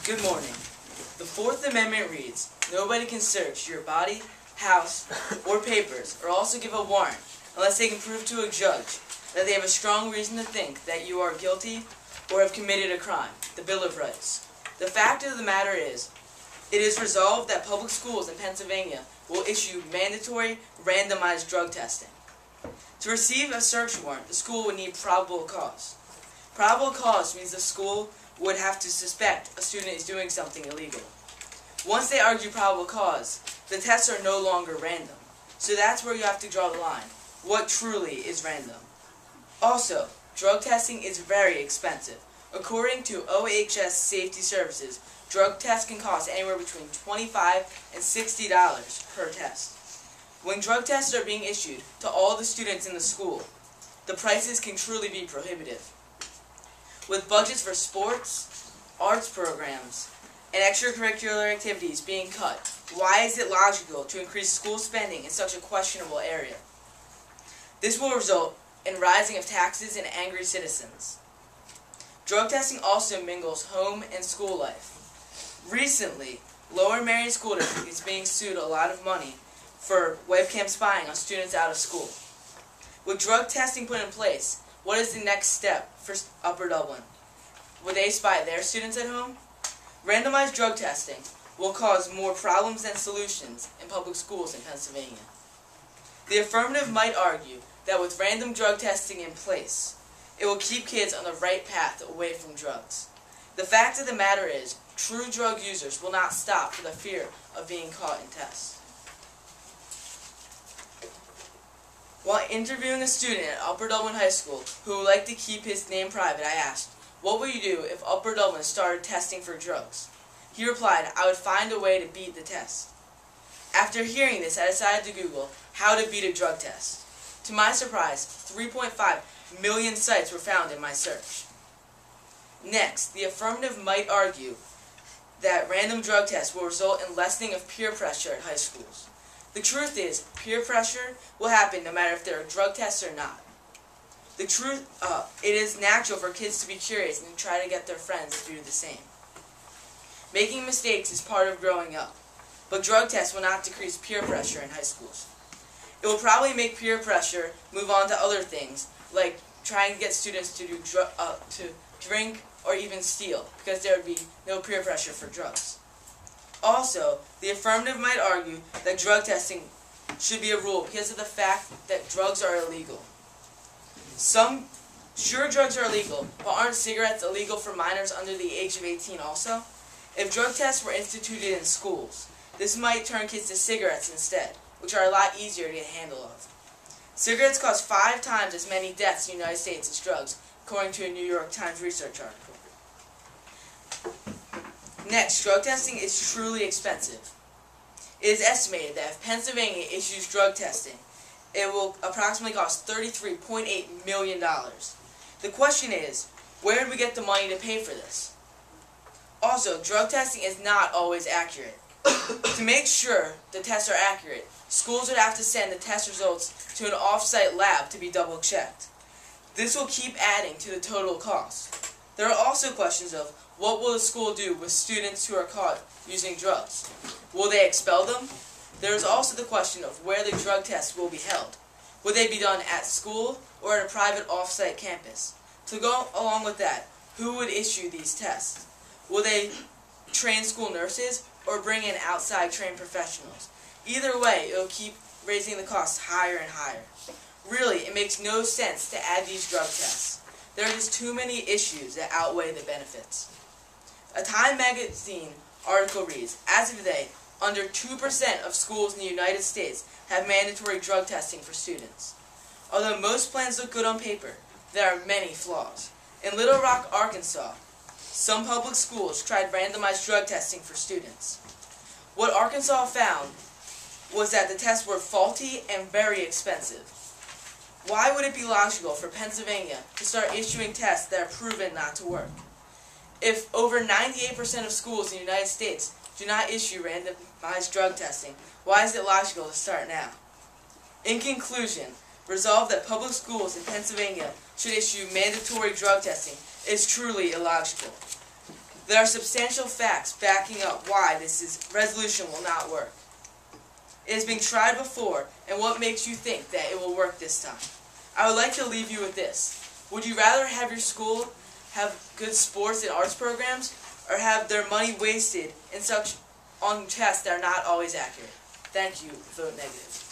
Good morning. The Fourth Amendment reads, nobody can search your body, house, or papers, or also give a warrant, unless they can prove to a judge that they have a strong reason to think that you are guilty or have committed a crime. The Bill of Rights. The fact of the matter is, it is resolved that public schools in Pennsylvania will issue mandatory randomized drug testing. To receive a search warrant, the school would need probable cause. Probable cause means the school would have to suspect a student is doing something illegal. Once they argue probable cause, the tests are no longer random. So that's where you have to draw the line. What truly is random? Also, drug testing is very expensive. According to OHS Safety Services, drug tests can cost anywhere between $25 and $60 per test. When drug tests are being issued to all the students in the school, the prices can truly be prohibitive. With budgets for sports, arts programs, and extracurricular activities being cut, why is it logical to increase school spending in such a questionable area? This will result in rising of taxes and angry citizens. Drug testing also mingles home and school life. Recently, Lower Merion School District is being sued a lot of money for webcam spying on students out of school. With drug testing put in place, what is the next step for Upper Dublin? Will they spy their students at home? Randomized drug testing will cause more problems than solutions in public schools in Pennsylvania. The affirmative might argue that with random drug testing in place, it will keep kids on the right path away from drugs. The fact of the matter is, true drug users will not stop for the fear of being caught in tests. While interviewing a student at Upper Dublin High School who would like to keep his name private, I asked, "What would you do if Upper Dublin started testing for drugs?" He replied, "I would find a way to beat the test." After hearing this, I decided to Google how to beat a drug test. To my surprise, 3.5 million sites were found in my search. Next, the affirmative might argue that random drug tests will result in lessening of peer pressure at high schools. The truth is, peer pressure will happen no matter if there are drug tests or not. It is natural for kids to be curious and try to get their friends to do the same. Making mistakes is part of growing up, but drug tests will not decrease peer pressure in high schools. It will probably make peer pressure move on to other things, like trying to get students to drink or even steal, because there would be no peer pressure for drugs. Also, the affirmative might argue that drug testing should be a rule because of the fact that drugs are illegal. Sure, drugs are illegal, but aren't cigarettes illegal for minors under the age of 18 also? If drug tests were instituted in schools, this might turn kids to cigarettes instead, which are a lot easier to get a handle of. Cigarettes cause 5 times as many deaths in the United States as drugs, according to a New York Times research article. Next, drug testing is truly expensive. It is estimated that if Pennsylvania issues drug testing, it will approximately cost $33.8 million. The question is, where do we get the money to pay for this? Also, drug testing is not always accurate. To make sure the tests are accurate, schools would have to send the test results to an off-site lab to be double-checked. This will keep adding to the total cost. There are also questions of, what will the school do with students who are caught using drugs? Will they expel them? There is also the question of where the drug tests will be held. Will they be done at school or at a private off-site campus? To go along with that, who would issue these tests? Will they train school nurses or bring in outside trained professionals? Either way, it will keep raising the costs higher and higher. Really, it makes no sense to add these drug tests. There are just too many issues that outweigh the benefits. A Time magazine article reads, as of today, under 2% of schools in the United States have mandatory drug testing for students. Although most plans look good on paper, there are many flaws. In Little Rock, Arkansas, some public schools tried randomized drug testing for students. What Arkansas found was that the tests were faulty and very expensive. Why would it be logical for Pennsylvania to start issuing tests that are proven not to work? If over 98% of schools in the United States do not issue randomized drug testing, why is it logical to start now? In conclusion, resolve that public schools in Pennsylvania should issue mandatory drug testing is truly illogical. There are substantial facts backing up why resolution will not work. It has been tried before, and what makes you think that it will work this time? I would like to leave you with this. Would you rather have your school have good sports and arts programs, or have their money wasted on tests that are not always accurate? Thank you. Vote negative.